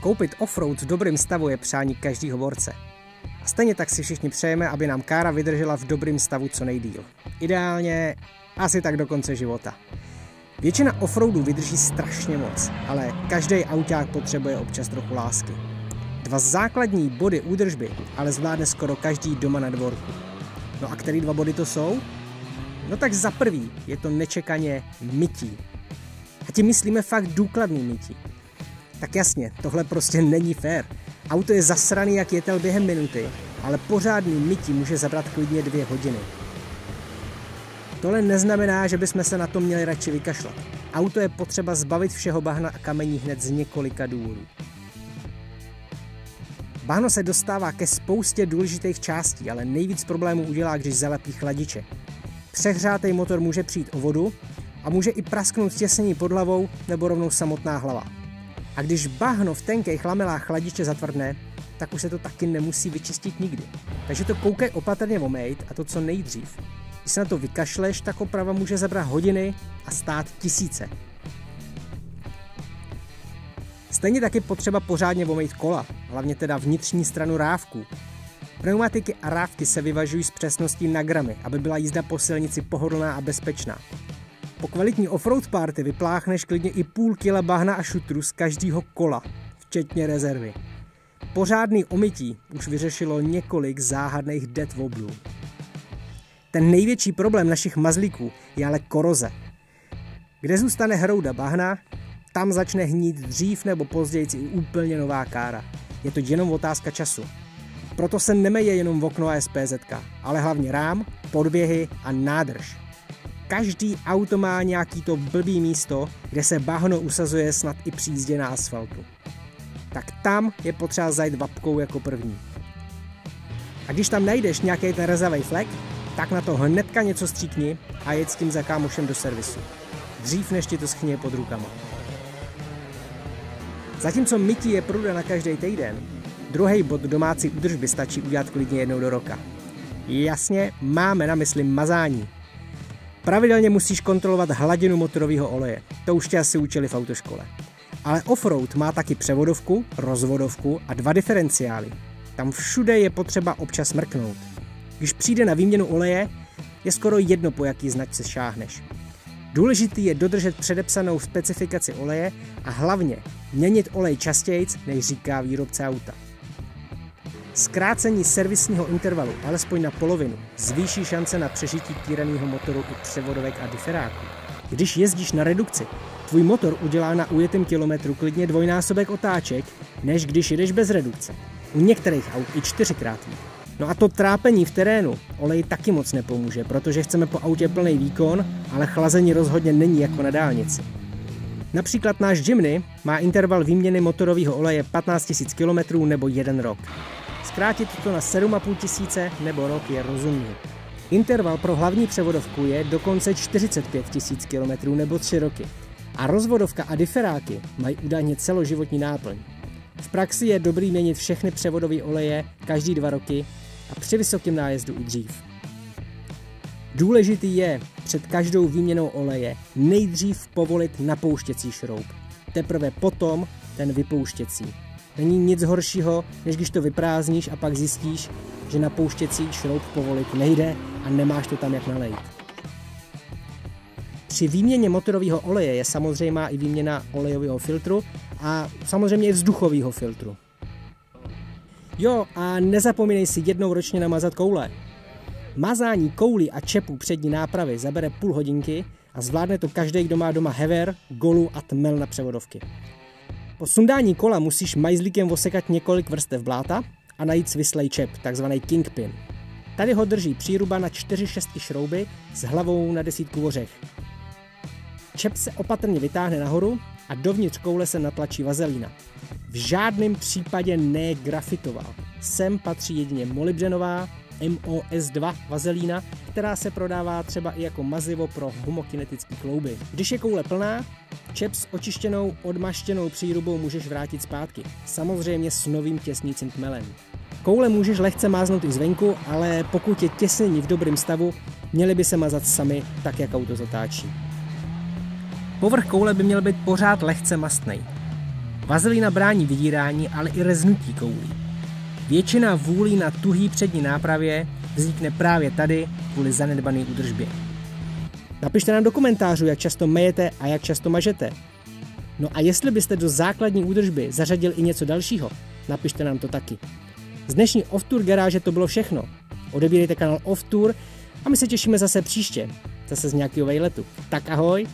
Koupit offroad v dobrém stavu je přání každýho borce. A stejně tak si všichni přejeme, aby nám kára vydržela v dobrém stavu co nejdýl. Ideálně asi tak do konce života. Většina offroadů vydrží strašně moc, ale každý auták potřebuje občas trochu lásky. 2 základní body údržby ale zvládne skoro každý doma na dvorku. No a který 2 body to jsou? No tak za prvý je to nečekaně mytí. A tím myslíme fakt důkladný mytí. Tak jasně, tohle prostě není fér. Auto je zasraný jak jetel během minuty, ale pořádný mytí může zabrat klidně 2 hodiny. Tohle neznamená, že bychom se na to měli radši vykašlat. Auto je potřeba zbavit všeho bahna a kamení hned z několika důvodů. Bahno se dostává ke spoustě důležitých částí, ale nejvíc problémů udělá, když zalepí chladiče. Přehřátej motor může přijít o vodu a může i prasknout těsnění pod hlavou nebo rovnou samotná hlava. A když bahno v tenkých lamelách chladiče zatvrdne, tak už se to taky nemusí vyčistit nikdy. Takže to koukej opatrně omejt a to co nejdřív. Když se na to vykašleš, tak oprava může zabrat hodiny a stát tisíce. Stejně taky potřeba pořádně omejt kola, hlavně teda vnitřní stranu rávků. Pneumatiky a rávky se vyvažují s přesností na gramy, aby byla jízda po silnici pohodlná a bezpečná. Po kvalitní offroad party vypláchneš klidně i půl kila bahna a šutru z každého kola, včetně rezervy. Pořádný omytí už vyřešilo několik záhadných dead wobblů. Ten největší problém našich mazlíků je ale koroze. Kde zůstane hrouda bahna, tam začne hnít dřív nebo později i úplně nová kára. Je to jenom otázka času. Proto se nemeje jenom v okno a SPZ, ale hlavně rám, podběhy a nádrž. Každý auto má nějaký to blbý místo, kde se bahno usazuje snad i při jízdě na asfaltu. Tak tam je potřeba zajít vapkou jako první. A když tam najdeš nějaký ten rezavej flek, tak na to hnedka něco stříkni a jeď s tím za kámošem do servisu. Dřív než ti to schně pod rukama. Zatímco mytí je pruda na každý týden, druhý bod domácí údržby stačí udělat klidně jednou do roka. Jasně, máme na mysli mazání. Pravidelně musíš kontrolovat hladinu motorového oleje, to už tě asi učili v autoškole. Ale offroad má taky převodovku, rozvodovku a 2 diferenciály. Tam všude je potřeba občas mrknout. Když přijde na výměnu oleje, je skoro jedno, po jaký značce šáhneš. Důležitý je dodržet předepsanou specifikaci oleje a hlavně měnit olej častějc, než říká výrobce auta. Zkrácení servisního intervalu alespoň na polovinu zvýší šance na přežití týraného motoru i převodovek a diferáků. Když jezdíš na redukci, tvůj motor udělá na ujetém kilometru klidně 2násobek otáček, než když jedeš bez redukce. U některých aut i 4x. No a to trápení v terénu olej taky moc nepomůže, protože chceme po autě plný výkon, ale chlazení rozhodně není jako na dálnici. Například náš Jimny má interval výměny motorového oleje 15 000 km nebo 1 rok. Zkrátit to na 7 500 nebo rok je rozumný. Interval pro hlavní převodovku je dokonce 45 000 km nebo 3 roky. A rozvodovka a diferáky mají údajně celoživotní náplň. V praxi je dobrý měnit všechny převodové oleje každý 2 roky a při vysokém nájezdu i dřív. Důležitý je před každou výměnou oleje nejdřív povolit napouštěcí šroub. Teprve potom ten vypouštěcí. Není nic horšího, než když to vyprázdníš a pak zjistíš, že napouštěcí šroub povolit nejde a nemáš to tam jak nalejt. Při výměně motorového oleje je samozřejmá i výměna olejového filtru a samozřejmě i vzduchového filtru. Jo, a nezapomínej si jednou ročně namazat koule. Mazání koulí a čepů přední nápravy zabere půl hodinky a zvládne to každý, kdo má doma hever, golu a tmel na převodovky. Po sundání kola musíš majzlíkem osekat několik vrstev bláta a najít svislej čep, takzvaný kingpin. Tady ho drží příruba na 4 šestky šrouby s hlavou na 10 ořech. Čep se opatrně vytáhne nahoru a dovnitř koule se natlačí vazelína. V žádném případě ne grafitová. Sem patří jedině molybdenová MOS2 vazelína, která se prodává třeba i jako mazivo pro homokinetické klouby. Když je koule plná, čep s očištěnou, odmaštěnou přírubou můžeš vrátit zpátky. Samozřejmě s novým těsnícím tmelem. Koule můžeš lehce máznout i zvenku, ale pokud je těsnění v dobrém stavu, měly by se mazat sami, tak jak auto zatáčí. Povrch koule by měl být pořád lehce mastnej. Vazelina brání vydírání, ale i reznutí koulí. Většina vůlí na tuhý přední nápravě vznikne právě tady kvůli zanedbané údržbě. Napište nám do komentářů, jak často mejete a jak často mažete. No a jestli byste do základní údržby zařadil i něco dalšího, napište nám to taky. Z dnešní Off Tour garáže to bylo všechno. Odebírejte kanál Off Tour a my se těšíme zase příště. Zase z nějakého vejletu. Tak ahoj!